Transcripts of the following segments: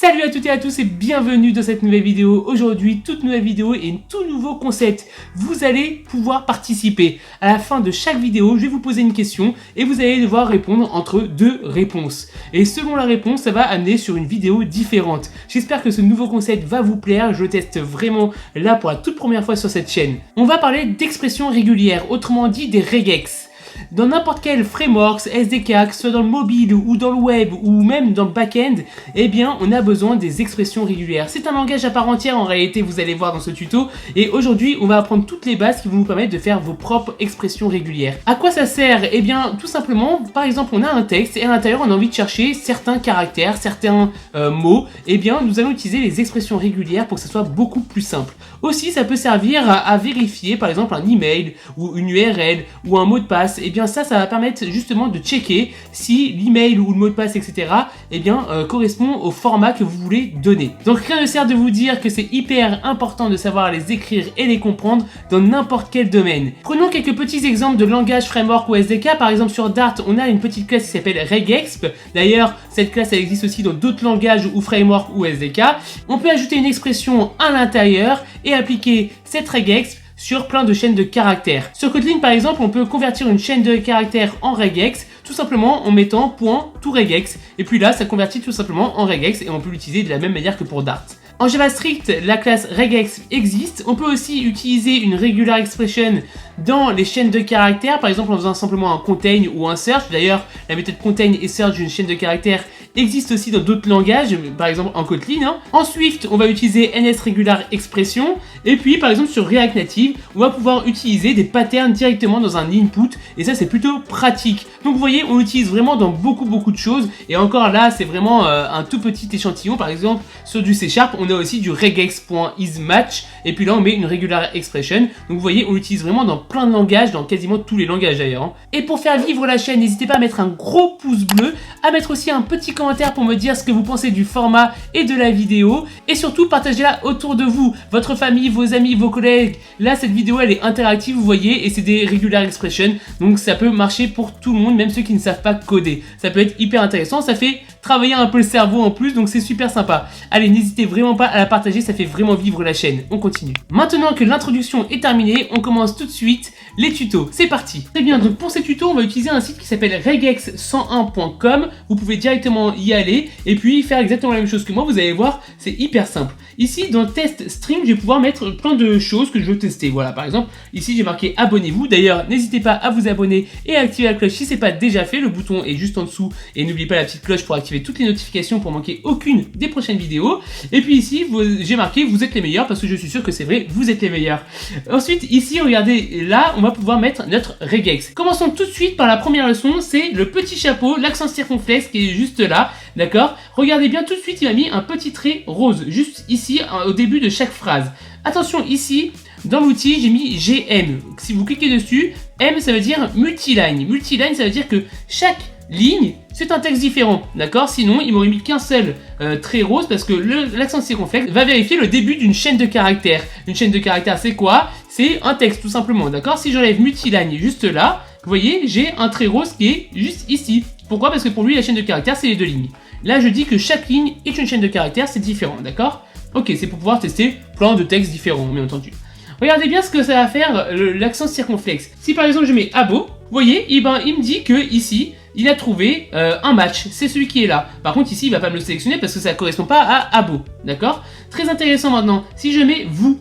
Salut à toutes et à tous et bienvenue dans cette nouvelle vidéo. Aujourd'hui, toute nouvelle vidéo et un tout nouveau concept. Vous allez pouvoir participer. À la fin de chaque vidéo, je vais vous poser une question et vous allez devoir répondre entre deux réponses. Et selon la réponse, ça va amener sur une vidéo différente. J'espère que ce nouveau concept va vous plaire. Je le teste vraiment là pour la toute première fois sur cette chaîne. On va parler d'expressions régulières, autrement dit des regex. Dans n'importe quel framework, SDK, que ce soit dans le mobile ou dans le web ou même dans le back-end, eh bien on a besoin des expressions régulières. C'est un langage à part entière en réalité, vous allez voir dans ce tuto. Et aujourd'hui, on va apprendre toutes les bases qui vont vous permettre de faire vos propres expressions régulières. À quoi ça sert? Eh bien tout simplement, par exemple on a un texte et à l'intérieur on a envie de chercher certains caractères, certains mots. Eh bien nous allons utiliser les expressions régulières pour que ça soit beaucoup plus simple. Aussi ça peut servir à vérifier par exemple un email ou une URL ou un mot de passe. Et bien ça va permettre justement de checker si l'email ou le mot de passe, etc. eh bien correspond au format que vous voulez donner. Donc rien ne sert de vous dire que c'est hyper important de savoir les écrire et les comprendre dans n'importe quel domaine. Prenons quelques petits exemples de langage, framework ou SDK. Par exemple sur Dart, on a une petite classe qui s'appelle regexp. D'ailleurs, cette classe elle existe aussi dans d'autres langages ou framework ou SDK. On peut ajouter une expression à l'intérieur et appliquer cette regexp sur plein de chaînes de caractères. Sur Kotlin par exemple, on peut convertir une chaîne de caractères en regex tout simplement en mettant .toRegex et puis là ça convertit tout simplement en regex et on peut l'utiliser de la même manière que pour Dart. En JavaScript, la classe regex existe. On peut aussi utiliser une regular expression dans les chaînes de caractères, par exemple en faisant simplement un contain ou un search. D'ailleurs, la méthode contain et search d'une chaîne de caractères existe aussi dans d'autres langages, par exemple en Kotlin. En Swift, on va utiliser NSRegularExpression. Et puis, par exemple, sur React Native, on va pouvoir utiliser des patterns directement dans un input. Et ça, c'est plutôt pratique. Donc, vous voyez, on l'utilise vraiment dans beaucoup de choses. Et encore là, c'est vraiment un tout petit échantillon. Par exemple, sur du C#, on a aussi du regex.isMatch. Et puis là, on met une regular expression. Donc, vous voyez, on l'utilise vraiment dans plein de langages, dans quasiment tous les langages d'ailleurs. Et pour faire vivre la chaîne, n'hésitez pas à mettre un gros pouce bleu, à mettre aussi un petit commentaire pour me dire ce que vous pensez du format et de la vidéo. Et surtout, partagez-la autour de vous, votre famille, vos amis, vos collègues. Là, cette vidéo, elle est interactive, vous voyez, et c'est des regular expressions. Donc, ça peut marcher pour tout le monde, même ceux qui ne savent pas coder. Ça peut être hyper intéressant, ça fait travailler un peu le cerveau en plus, donc c'est super sympa. Allez, n'hésitez vraiment pas à la partager, ça fait vraiment vivre la chaîne. On continue. Maintenant que l'introduction est terminée, on commence tout de suite les tutos. C'est parti. Très bien, donc pour ces tutos, on va utiliser un site qui s'appelle regex101.com. Vous pouvez directement y aller et puis faire exactement la même chose que moi. Vous allez voir, c'est hyper simple. Ici, dans le test string, je vais pouvoir mettre plein de choses que je veux tester. Voilà, par exemple, ici, j'ai marqué abonnez-vous. D'ailleurs, n'hésitez pas à vous abonner et à activer la cloche si c'est pas déjà fait. Le bouton est juste en dessous et n'oubliez pas la petite cloche pour activer toutes les notifications pour manquer aucune des prochaines vidéos. Et puis ici, j'ai marqué vous êtes les meilleurs parce que je suis sûr que c'est vrai, vous êtes les meilleurs. Ensuite, ici, regardez, là, on va pouvoir mettre notre regex. Commençons tout de suite par la première leçon, c'est le petit chapeau, l'accent circonflexe qui est juste là, d'accord? Regardez bien, tout de suite, il m'a mis un petit trait rose, juste ici, au début de chaque phrase. Attention, ici, dans l'outil, j'ai mis GM. Si vous cliquez dessus, M, ça veut dire multiline. Multiline, ça veut dire que chaque ligne, c'est un texte différent, d'accord? Sinon, il m'aurait mis qu'un seul trait rose parce que l'accent circonflexe va vérifier le début d'une chaîne de caractères. Une chaîne de caractères, c'est quoi? C'est un texte, tout simplement, d'accord? Si j'enlève multiline juste là, vous voyez, j'ai un trait rose qui est juste ici. Pourquoi? Parce que pour lui, la chaîne de caractères, c'est les deux lignes. Là, je dis que chaque ligne est une chaîne de caractères, c'est différent, d'accord? Ok, c'est pour pouvoir tester plein de textes différents, bien entendu. Regardez bien ce que ça va faire l'accent circonflexe. Si par exemple je mets abo, vous voyez, il me dit que ici, il a trouvé un match, c'est celui qui est là. Par contre ici il va pas me le sélectionner parce que ça ne correspond pas à abo, d'accord? Très intéressant maintenant, si je mets vous,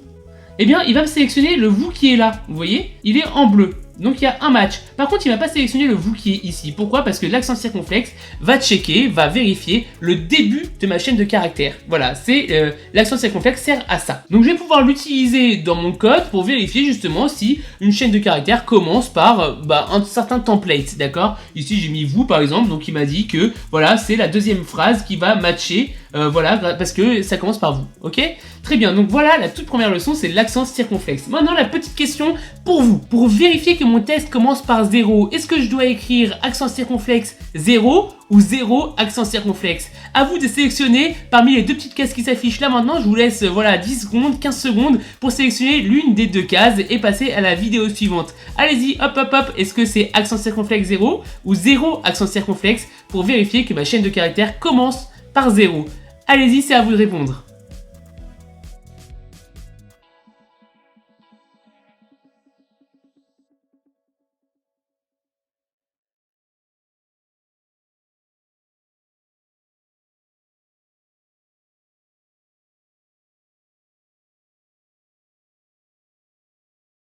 eh bien il va me sélectionner le vous qui est là, vous voyez? Il est en bleu. Donc il y a un match. Par contre, il ne va pas sélectionner le vous qui est ici. Pourquoi? Parce que l'accent circonflexe va checker, va vérifier le début de ma chaîne de caractères. Voilà, c'est l'accent circonflexe sert à ça. Donc je vais pouvoir l'utiliser dans mon code pour vérifier justement si une chaîne de caractères commence par un certain template, d'accord? Ici j'ai mis vous par exemple, donc il m'a dit que voilà, c'est la deuxième phrase qui va matcher, voilà, parce que ça commence par vous, ok? Très bien, donc voilà, la toute première leçon, c'est l'accent circonflexe. Maintenant, la petite question pour vous. Pour vérifier que mon test commence par 0, est-ce que je dois écrire accent circonflexe 0 ou 0 accent circonflexe? À vous de sélectionner parmi les deux petites cases qui s'affichent là maintenant. Je vous laisse voilà 10 secondes, 15 secondes pour sélectionner l'une des deux cases et passer à la vidéo suivante. Allez-y, hop hop hop, est-ce que c'est accent circonflexe 0 ou 0 accent circonflexe pour vérifier que ma chaîne de caractères commence par 0? Allez-y, c'est à vous de répondre.